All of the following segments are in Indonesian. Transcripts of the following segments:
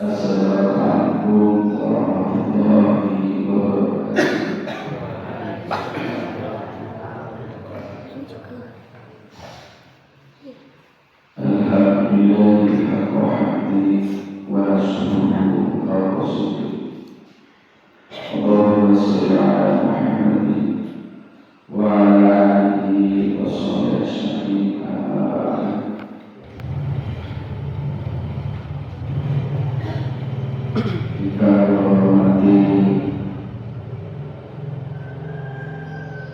Assalamualaikum warahmatullahi wabarakatuh. Alhamdulillahirrahmanirrahim wa syukuruhu wa rasulih. Allahumma sholli ala Muhammadin wa ala alihi wa sahbihi ajma'in. Amma ba'du. Kita menghormati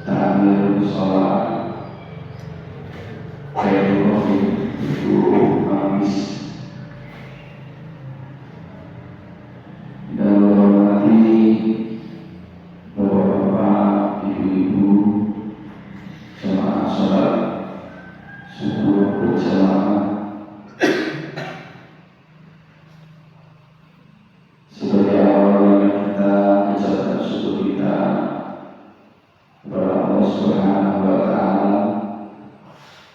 ta'mir sholat Ibu Amis dan menghormati bapak-bapak, ibu-ibu jemaah sholat subuh berjamaah. Sebagai awal kita ucapkan syukur kita kepada Allah Subhanahu wa Ta'ala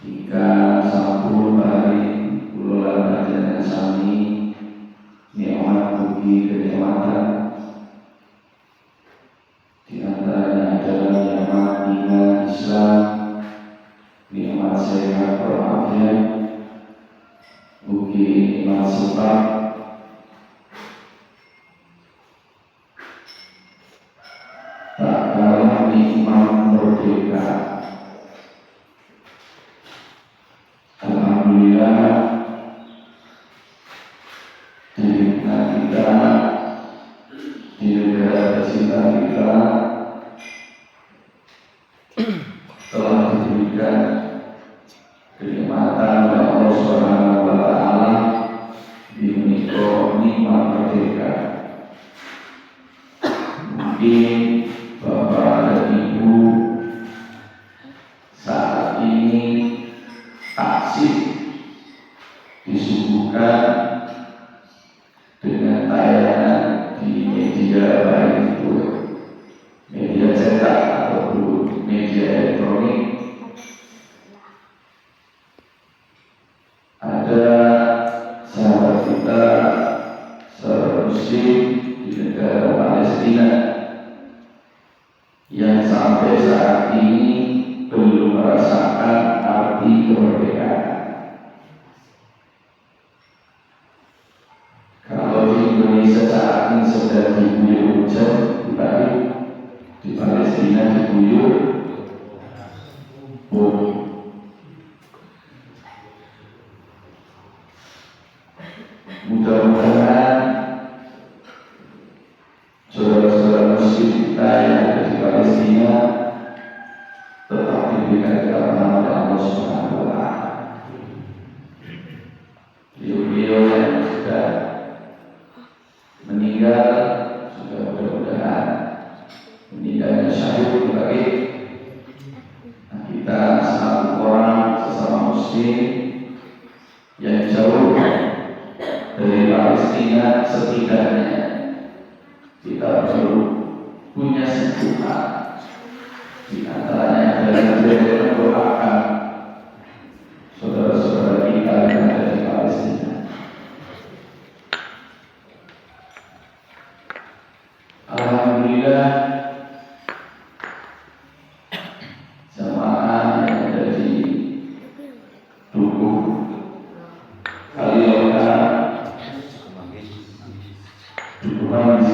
jika sampun paring kula panjenengan sami nikmat mugi kenikmatan, di antaranya adalah nikmat iman Islam, nikmat sehat walafiat, mugi nikmat sifat, tak kalah nikmat merdeka. Alhamdulillah, di negara kita, di negara tercinta kita, telah diberikan kenikmatan oleh Allah Subhanahu wa Ta'ala dimiliki nikmat merdeka. Mungkin Bapak dan Ibu saat ini asik disuguhkan dengan tayangan di media, baik itu media cetak ataupun media elektronik. Ada sahabat kita seorang muslim di negara Palestina yang sampai saat ini belum merasakan arti kemerdekaan. Kalau di Indonesia saat ini sedang diguyur hujan, di Palestina diguyur bumi. Mudah-mudahan saudara-saudara muslim kita yang ada di Palestina tetap diberikan keamanan oleh Allah Subhanahu wa Ta'ala. Beliau yang sudah meninggal sudah mudah-mudahan meninggalnya syahid bagi kita satu orang sesama muslim yang jauh dari Palestina. Setidaknya kita perlu punya sentuhan. Di antaranya adalah kita doakan saudara-saudara kita yang ada di Palestina. Alhamdulillah, jemaah yang ada di Dukuh Kalioka, Dukuh Manis,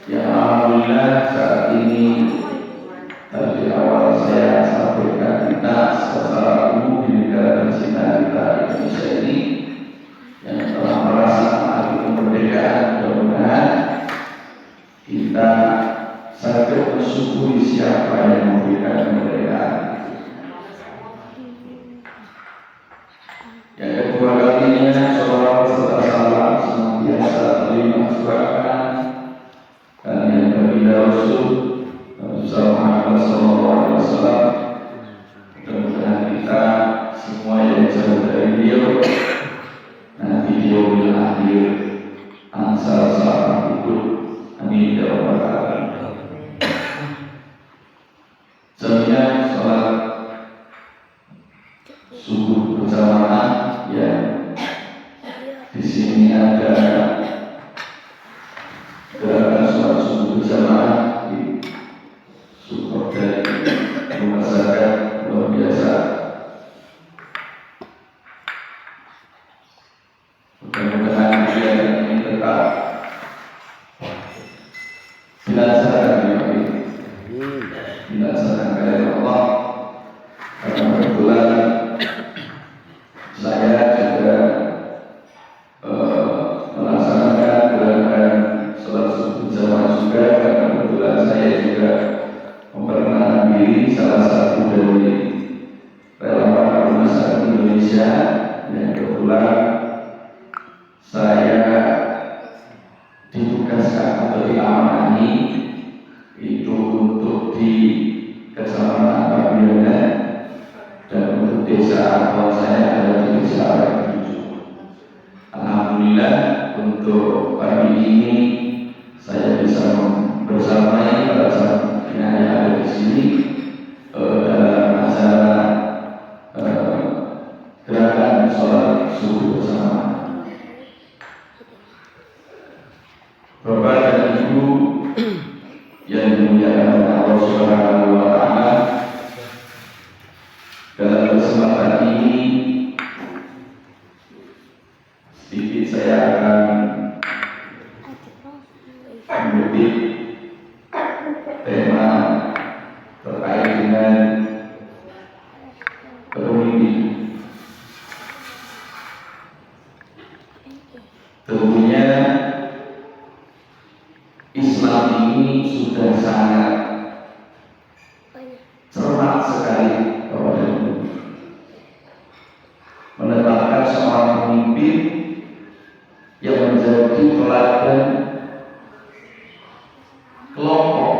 ya alhamdulillah saat ini dari awal saya sampaikan kita secara umum di negara tercinta kita Indonesia ini yang telah merasakan arti kemerdekaan. Mudah-mudahan kita saja bersyukuri siapa yang memberikan kemerdekaan. Yang kedua, dilaksanakan oleh Allah. Karena kebetulan saya juga melaksanakan gerakan sholat subuh jamaah juga, karena kebetulan saya juga memperkenalkan diri salah satu dari relawan Rumah Sakit Indonesia yang kebetulan saya ditugaskan atau diamanahi itu untuk di Kecamatan Pabiana dan untuk desa awal saya ada di desa Arek. Alhamdulillah untuk pagi ini saya bisa bersamai pada saat yang ada di sini dalam acara gerakan sholat subuh bersama. Bapak dan Ibu yang dimuliakan oleh Allah Subhanahu wa Ta'ala, dalam kesempatan ini sedikit saya akan mengutip tema terkait dengan kepemimpinan. Tentunya Islam ini sudah sangat cermat sekali kepada menetapkan seorang pemimpin yang menjadi teladan kelompok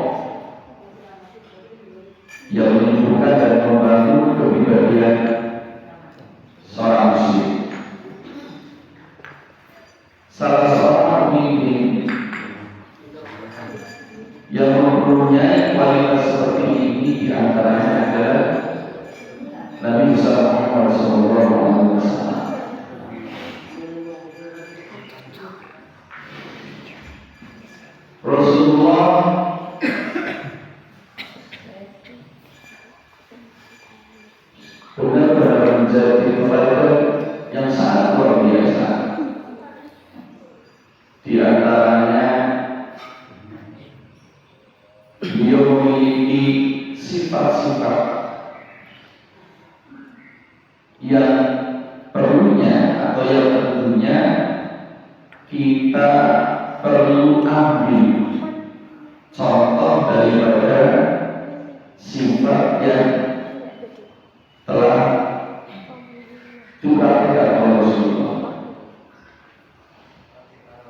yang menimbulkan dan membangun kepribadian seorang muslim. Salah seorang pemimpin yang mempunyai kualitas seperti ini diantaranya adalah Nabi Muhammad SAW. Rasulullah benar-benar menjadi teladan yang sangat luar biasa. Di antaranya beliau memiliki sifat-sifat yang perlunya atau yang tentunya kita perlu ambil contoh daripada sifat yang telah dipraktikkan oleh Rasulullah.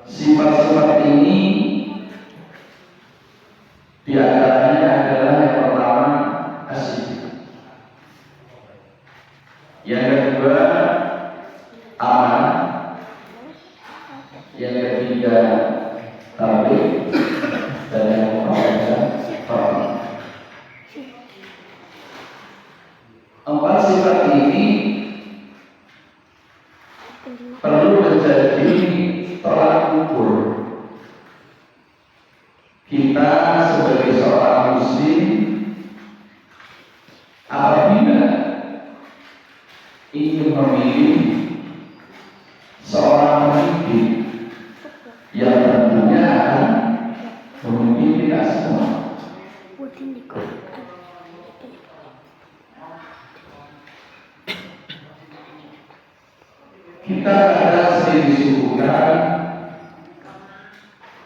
Sifat-sifat ini di antaranya adalah yang pertama asyik, yang kedua aman, yang ketiga tabligh, dan yang keempat fardhu. Empat sifat ini perlu menjadi tolak ukur kita sebagai seorang muslim apabila ingin memilih seorang pemimpin yang tentunya akan memimpin kita semua. Kita kadang sering disuguhkan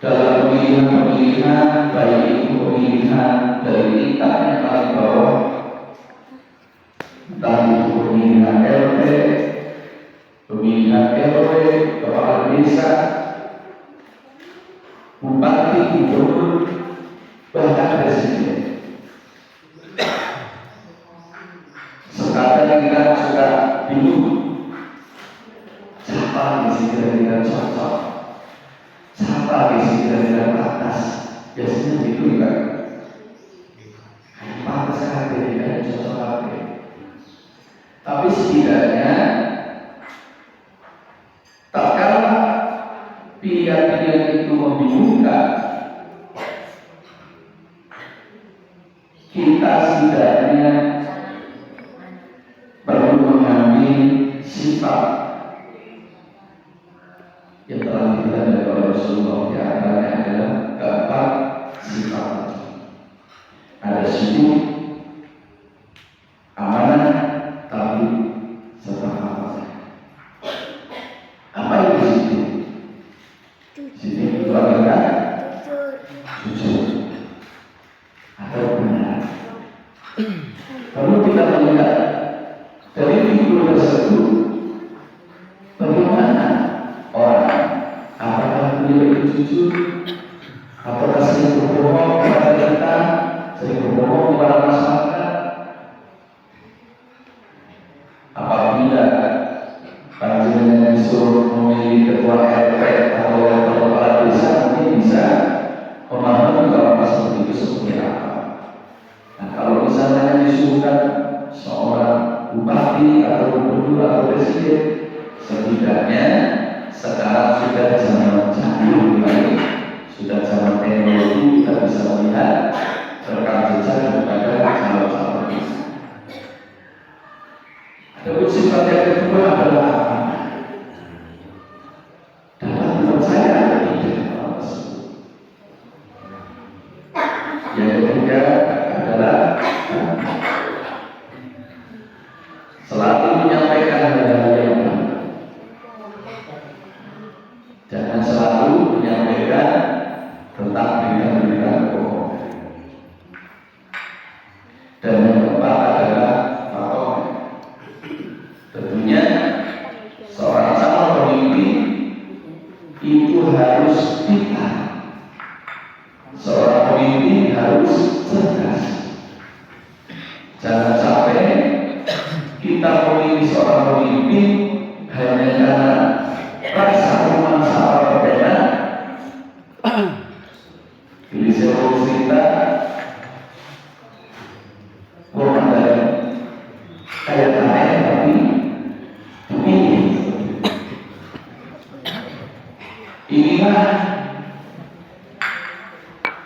dalam pemilihan-pemilihan, baik itu pemilihan dari tingkat yang paling bawah, entah itu pemilihan RT, pemilihan RW, kepala desa, bupati, gubernur, bahkan presiden. Sekarang kita suka bingung, siapa yang kira-kira cocok, siapa yang kira-kira pantas. Biasanya gitu kan, pantas kan tidak cocok apa. Tapi setidaknya tak kalah pilihan-pilihan itu membingungkan, kita setidaknya perlu mengambil sifat yang telah ditandai oleh Rasulullah. Di antaranya adalah keempat sifat. Ada syukur, Perlu kita melihat dari figur tersebut bagaimana orang, apakah beliau itu jujur, apakah sering berbohong kepada kita, sering berbohong kepada masyarakat. Apabila panjenengan disuruh memilih ketua RT atau kepala desa, mungkin bisa memahami kalau seperti itu seperti apa. Nah, kalau misalnya disuruhkan seorang bupati atau gubernur atau presiden, setidaknya sekarang sudah zaman canggih, sudah zaman teknologi, kita bisa melihat rekam jejak daripada calon-calon itu. Adapun sifat yang kedua adalah apa? Dapat dipercaya atau tidak orang tersebut. Yang ketiga adalah selalu menyampaikan hal-hal yang benar. Jangan selalu menyampaikan tentang berita-berita bohong. Dan yang keempat adalah faktor. Tentunya seorang calon pemimpin itu harus pintar. Seorang pemimpin harus cerdas. Jangan sampai kita memilih seorang pemimpin hanya karena rasa memaksa berbeda. Pilih seorang kita bukan dari kayak lain, tapi dipilih. Inilah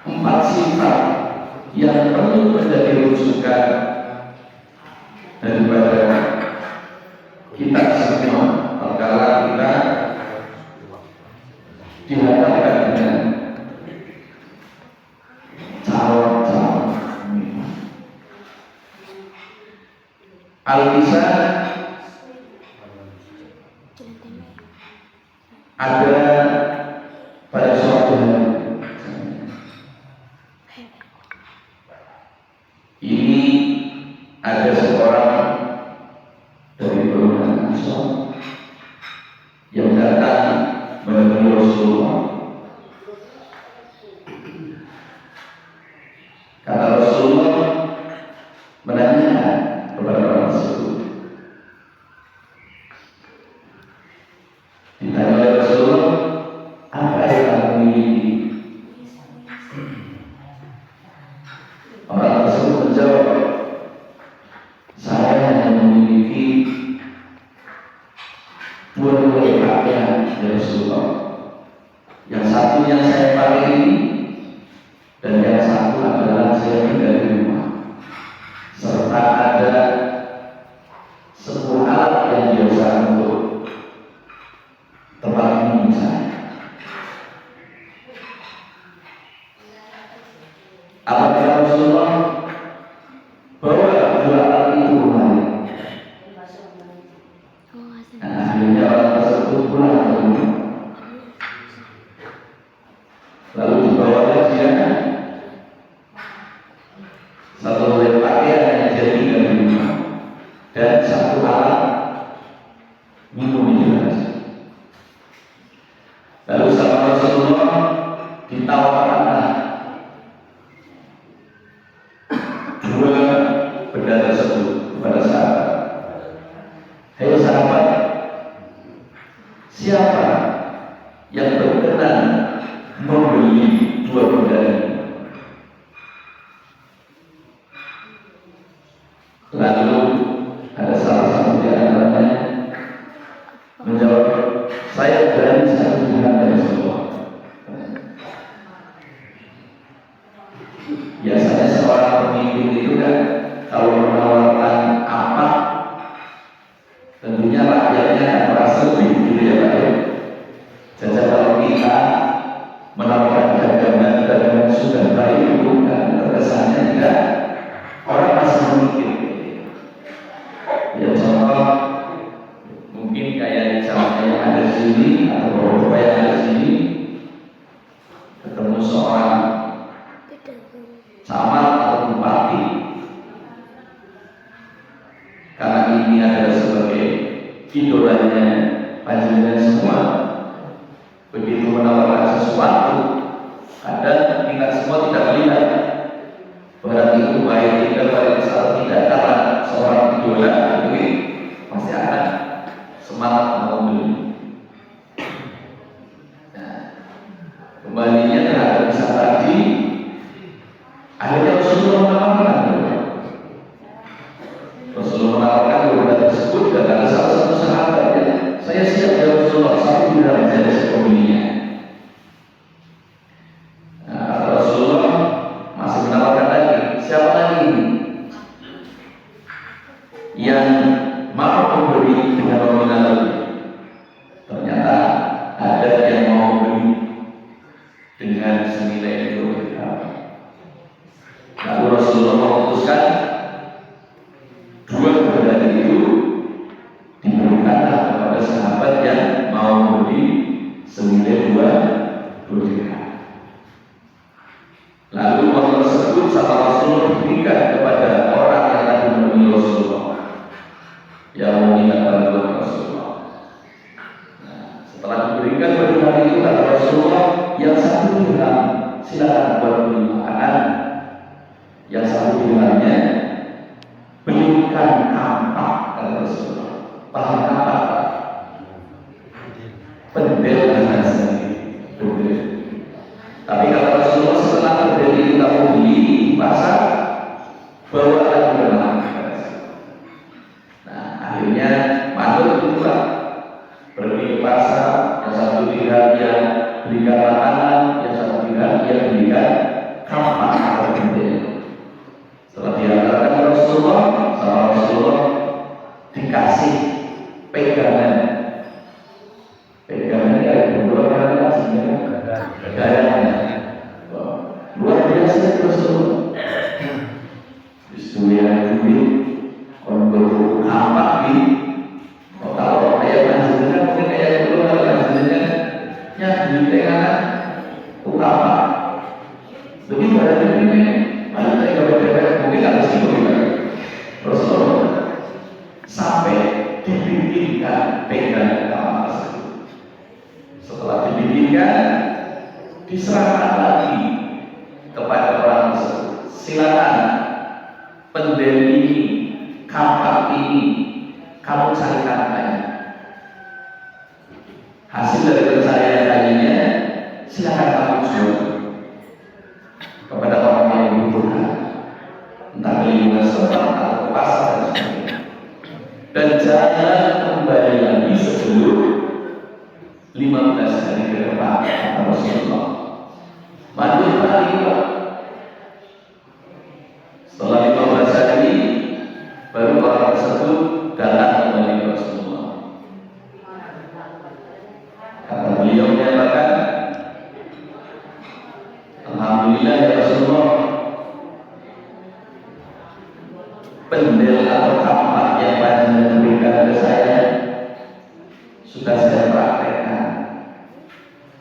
4 sifat yang perlu menjadi rujukan daripada kita semua perkara kita dihadapkan dengan calon-calon. Al-Kisah ada pada suatu hari. Ini ada seorang dari golongan Islam yang datang menemui Rasulullah. Kata Rasulullah menanyakan kepada orang tersebut. Ditanya oleh Rasulullah, apa yang kamu miliki? Orang tersebut menjawab, saya hanya memiliki 2 pakaian dari Rasulullah. Yang satu yang saya pakai ini, dan yang satu adalah saya tinggal di rumah. Serta ada sebuah alat yang biasa untuk tempat minum saya. Apabila Rasulullah bawa 2 alat itu kembali, nah, akhirnya orang tersebut pulang ke rumah. Lalu dibawalah dia 1 helai pakaian yang dia tinggal di rumah dan 1 alat minum jelas. Lalu sama Rasulullah ditawarkan 2 benda tersebut kepada sahabat. Hai sahabat, siapa yang berkenan membeli 2 benda ini? Lalu ada salah satu di antaranya menjawab, saya berani 1 dirham dari Rasulullah. Biasanya seorang pemimpin itu kan kalau menawarkan apa, tentunya rakyatnya merasa lebih gitu ya Pak ya. Jadi kalau kita menawarkan dagangan sudah baik itu kan terkesannya tidak, orang masih memikir ini adalah sebagai idolanya panjenengan semua. Begitu menawarkan sesuatu, kadang kita semua tidak melihat barang itu baik tidak baik salah tidak, karena seorang idola itu pasti akan semangat mau beli. Nah, kembalinya terhadap kisah tadi, akhirnya Rasulullah menawarkan beberapa tersebut, dan ada salah satu sahabat yang saya siap ya Rasulullah, satu dirham saja sepemiliknya. Nah, Rasulullah masih menawarkan lagi, siapa lagi yang mau memberi dengan nominal lebih? Ternyata ada yang mau memberi dengan senilai 2 dirham. Lalu Rasulullah memutuskan 2 keberadaan itu diberikanlah kepada sahabat yang mau memberi senilai 2 dirham. Lalu uang tersebut sama Rasulullah diberikan kepada orang yang tadi menemui Rasulullah, yang meminta bantuan Rasulullah. Nah, setelah diberikan berhari itu kata Rasulullah, yang 1 dirham silakan buat beli makanan, yang 1 dirhamnya belikan kampak, kata Rasulullah. Paham kampak? Pendel dan sendiri. Pendel. Tapi kata Rasulullah, setelah pendel itu kamu beli di pasar, bawa lagi berenang. Nah, akhirnya manut itulah, pergi ke pasar, yang 1 dirham yang belikan makanan, yang 1 dirham yang belikan kampak atau pendel. Setelah diantarkan Rasulullah, sama Rasulullah dikasih pegangan. Pegangannya ada beberapa kali hasilnya pegangannya. Luar biasa Rasulullah. Istilah duit, konbel kampak di. Kalau kayak hasilnya mungkin kayak dulu kalau hasilnya nya di pegangan kampak. Begitu ada ini. Ada yang berbeda, mungkin ada sih juga. Rasulullah sampai dibikinkan pegangan kamar tersebut. Setelah dibikinkan, diserahkan lagi kepada orang tersebut. Silakan pendel ini, kampak ini, kamu carikan kayu. Hasil dari pencarian kayunya, silakan kamu jual kepada orang yang membutuhkan, entah lingkungan setempat atau pasar dan sebagainya. Dan jangan kembali lagi sebelum 15 hari ke depan, kata Rasulullah. Manut hari itu. Setelah 15 hari, baru orang tersebut datang kembali ke Rasulullah. Kata beliau menyatakan, alhamdulillah ya Rasulullah, pendel atau kampak yang panjenengan berikan ke saya sudah saya praktekkan,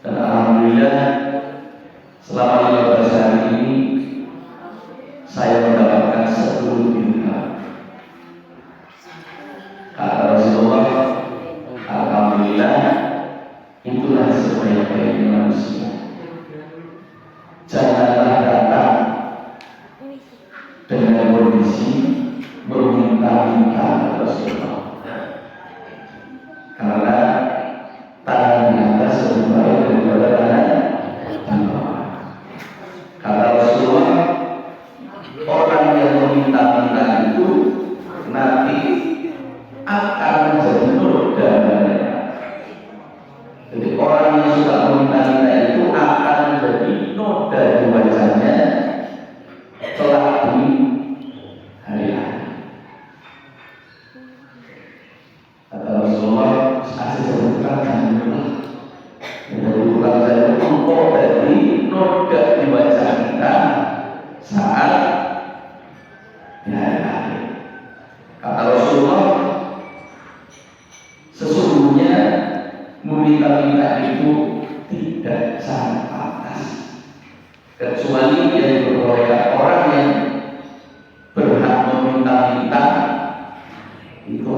dan alhamdulillah selama 15 hari ini saya mendapatkan 10 dirham. Kata Rasulullah, alhamdulillah, itulah sebaik-baiknya manusia. Janganlah datang dengan kondisi meminta-minta Rasulullah, karena tangan di atas lebih baik daripada tangan di bawah. Kata Rasulullah, orang yang meminta-minta itu nanti akan menjadi noda mereka. Jadi orang yang suka meminta-minta itu akan menjadi noda di wajahnya kelak di hari akhir. Kata Rasulullah, asal sebutkan jangan menjadi tukang saya engkau dari noda di wajah kita saat di hari akhir. Kata Rasulullah, sesungguhnya meminta-minta itu tidak sangat pantas, kecuali yang diperbolehkan orang yang berhak meminta-minta itu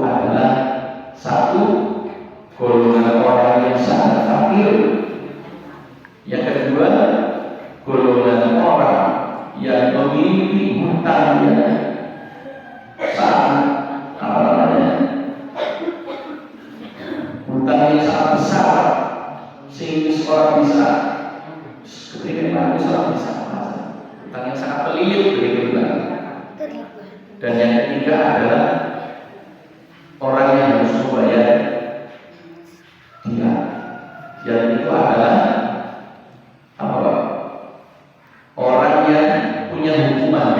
orang yang sangat fakir. Yang kedua, golongan orang yang memiliki hutangnya sangat hutang yang sangat besar, sehingga seorang bisa ketika seorang bisa hutang yang sangat pelik begitu. Dan yang ketiga adalah orang yang harus membayar dia, yang itu adalah apa? Orang yang punya hukuman,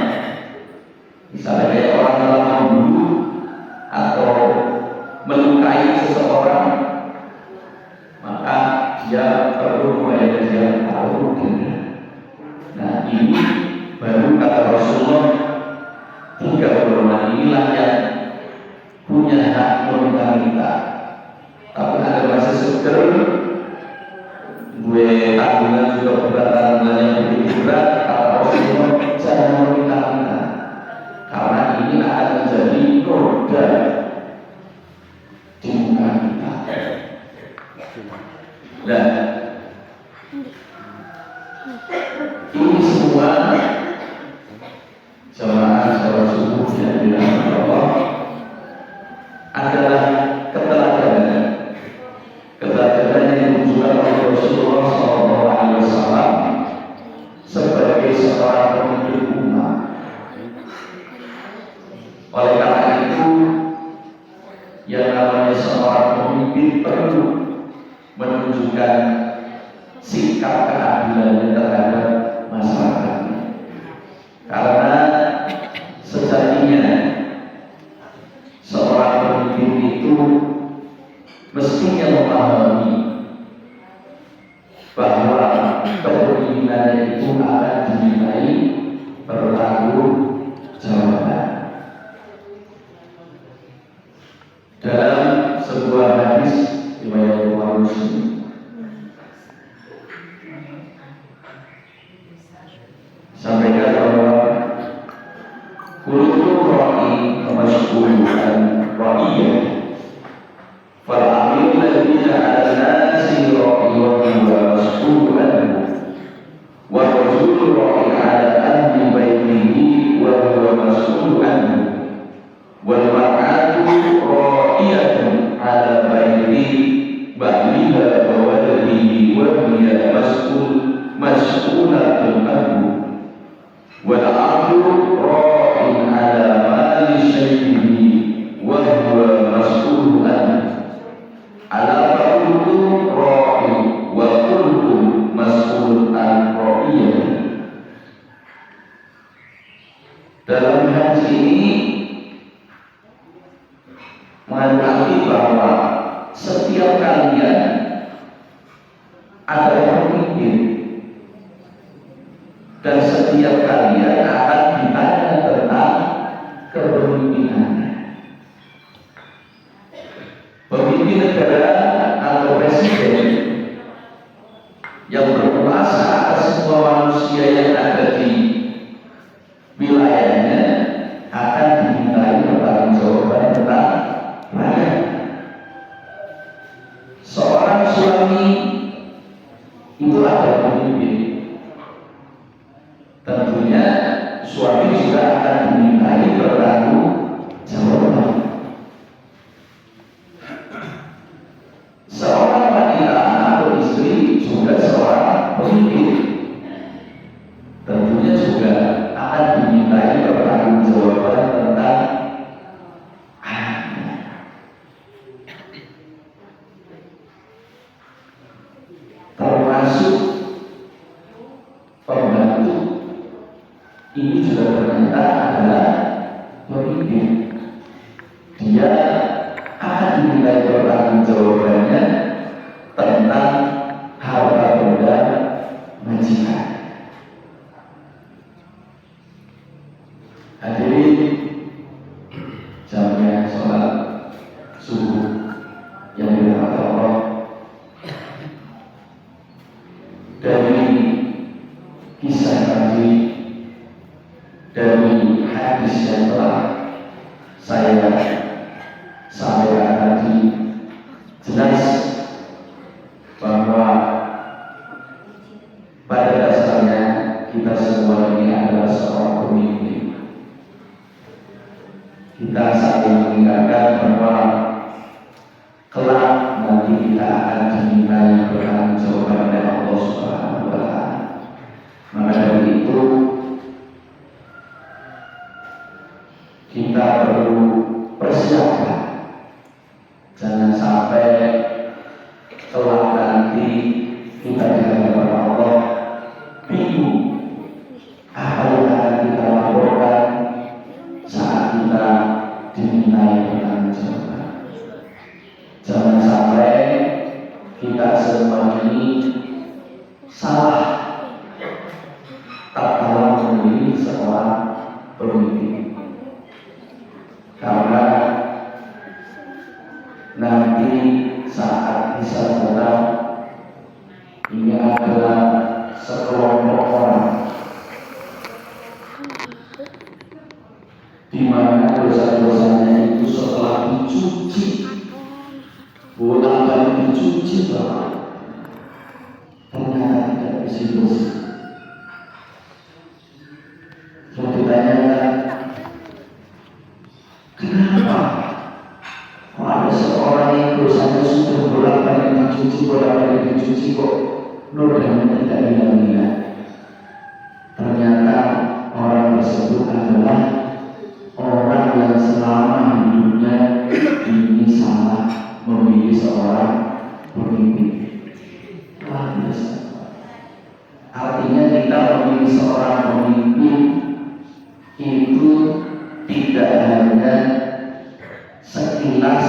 misalnya kayak orang dalam membunuh atau melukai seseorang, maka dia perlu membayar dia atau denda. Nah, ini baru kata Rasulullah, 3 golongan inilah yang punya hak meminta-minta. Tapi ada masih seger, gue tanggungan juga berat-tanggungan yang begitu berat, kata Rasulullah, jangan meminta-minta, karena ini akan menjadi roda di muka kita. Dan ini semua jamaah sholat subuh yang dirahmati Allah adalah keteladanan yang ditunjukkan oleh Rasulullah SAW sebagai seorang pemimpin umat. Oleh karena itu, yang namanya seorang pemimpin perlu menunjukkan sikap keadilan terhadap masyarakatnya, karena sejatinya seorang pemimpin itu mestinya memahami bahwa kepemimpinannya itu akan dinilai bertanggung-jawaban. Dalam sebuah hadis riwayat Bukhari Muslim, sampaikan bahwa kullu ra'i mas'ulun an ra'iyah, fal amil ladzi 'ala an-nasi ra'i wa huwa mas'ulun anhu, wa rajulun ra'i 'ala ahli baitihi wa huwa mas'ulun anhu, wal mar'atu ra'iyatun 'ala baiti ba'liha wa waladihi wa hiya mas'ulatun anhu, wal 'abdu ra'in 'ala mali syai'ihi wa huwa mas'ulun anhu, ala kullukum ra'in wa kullukum mas'ulun an ra'iyatihi. Dalam hadis ini mengatakan bahwa setiap kalian adalah pemimpin, dan setiap kalian akan ditanya tentang kepemimpinannya. Pemimpin negara atau presiden yang berkuasa atas semua manusia yang ada di wilayahnya akan dimintai pertanggungjawaban tentang rakyat. Seorang suami itu ada pemimpin, tentunya suami juga akan dimintai pertanggungjawaban. Seorang wanita atau istri juga seorang pemimpin, tentunya juga akan dimintai pertanggungjawaban tentang anaknya. Termasuk pembantu ini juga ternyata adalah pemimpin. Dia akan dimintai pertanggungjawabannya tentang harta benda majikan. Hadirin jamaah sholat subuh yang dirahmati Allah, dari kisah tadi, dari hadis yang telah saya sampaikan tadi, jelas kita saling mengingatkan bahwa kelak nanti kita akan dimintai pertanggungjawaban oleh Allah Subhanahu wa Ta'ala. Maka dari itu kita perlu persiapkan, jangan sampai kelak nanti kita di hadapan Allah bingung apa yang akan kita lakukan saat kita dimintai pertanggungjawaban. Jangan sampai kita semua ini salah tak dalam memilih seorang pemimpin, karena nanti saat bisa datang ini adalah sekelompok orang di mana dosa-dosanya itu setelah dicuci, bolak-balik dicuci, ternyata tidak bersih-bersih. Kalau ditanyakan, kenapa kok ada seorang yang dosanya sudah bolak-balik dicuci kok nodanya tidak hilang-hilang? Ternyata orang tersebut adalah orang yang selama hidupnya ini salah memilih seorang pemimpin. Luar biasa. Artinya kita memilih seorang pemimpin itu tidak hanya sekilas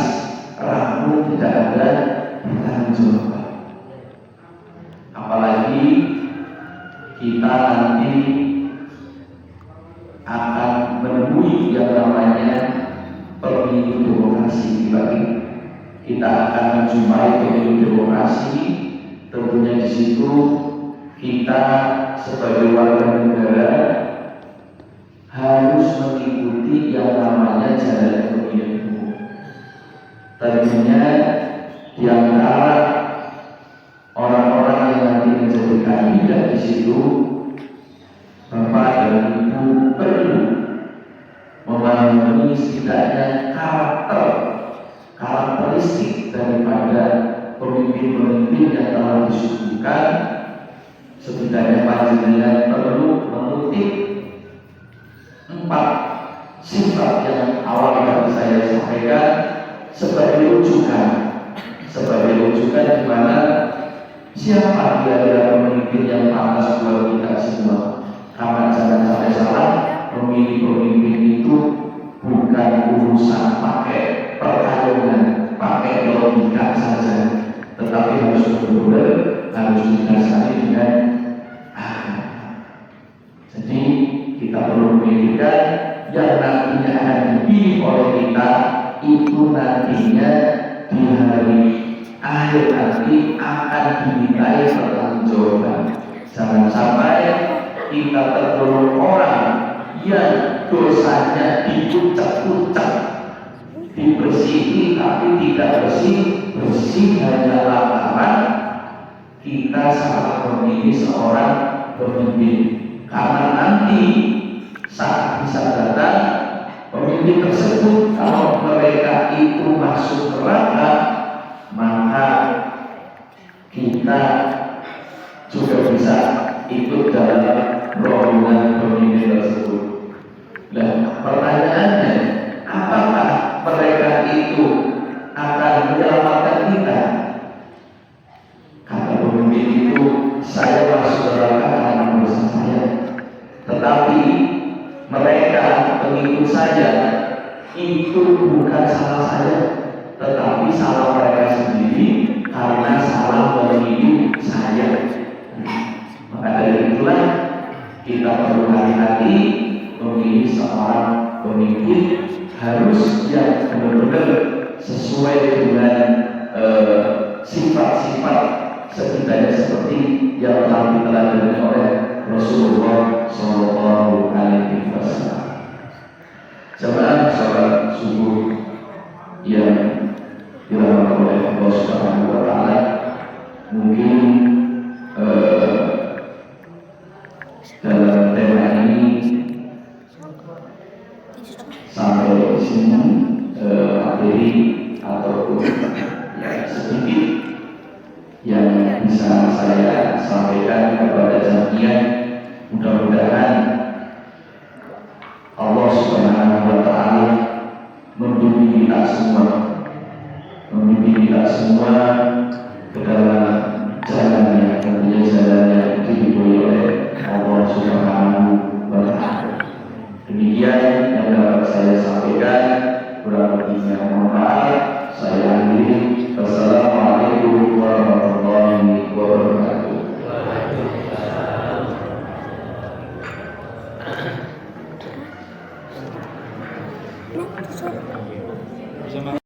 ragu, tidak ada pertanggungjawaban. Apalagi kita nanti akan menemui yang namanya pemilu demokrasi. Bagi kita akan menjumpai pemilu demokrasi, tentunya di situ kita sebagai warga negara harus mengikuti yang namanya jalan pemilu. Tentunya di antara orang-orang yang nanti menjadi kandidat di situ, Bapak dan Ibu perlu memahami setidaknya karakteristik daripada pemimpin-pemimpin yang telah disuguhkan. Setidaknya panjenengan perlu mengutip 4 sifat yang awal tadi saya sampaikan sebagai rujukan di mana siapa kira-kira pemimpin yang pantas buat kita semua. Karena jangan sampai salah, memilih pemimpin itu bukan urusan pakai perkayuan, pakai logika saja, tetapi harus benar-benar harus didasari dengan Jadi kita perlu memikirkan yang nantinya akan dipilih oleh kita itu nantinya di hari akhir nanti akan dimintai pertanggungjawaban. Jangan sampai kita tergolong orang yang dosanya dipuncak-puncak, dibersihi tapi tidak bersih hanya lantaran kita salah memilih seorang pemimpin. Karena nanti saat bisa datang pemimpin tersebut, kalau mereka itu masuk neraka, maka kita juga bisa ikut dalam rombongan pemimpin tersebut. Dan pertanyaannya, apakah mereka itu akan menyelamatkan kita? Kata pemimpin itu, saya masuk neraka karena dosa saya. Tetapi mereka pengikut saya itu bukan salah saya, tetapi salah mereka sendiri karena salah memilih saya. Maka dari itulah kita perlu hati-hati memilih seorang pemimpin, harus yang benar-benar sesuai dengan sifat-sifat setidaknya seperti yang telah diteladani oleh Rasulullah Shallallahu Alaihi Wasallam. Jemaah salat subuh yang dirahmati oleh Allah Subhanahu Wa Taala, mungkin dalam tema ini sampai di sini materi ataupun ya sedikit yang bisa saya sampaikan kepada jamiah. Mudah-mudahan Allah Subhanahu wa Ta'ala membimbing kita semua ke dalam jalan yang tentunya jalan yang diridhoi oleh Allah Subhanahu wa Ta'ala. Demikian yang dapat saya sampaikan, kurang lebihnya mohon maaf. Saya akhiri. Wassalamualaikum warahmatullahi wabarakatuh. Nah,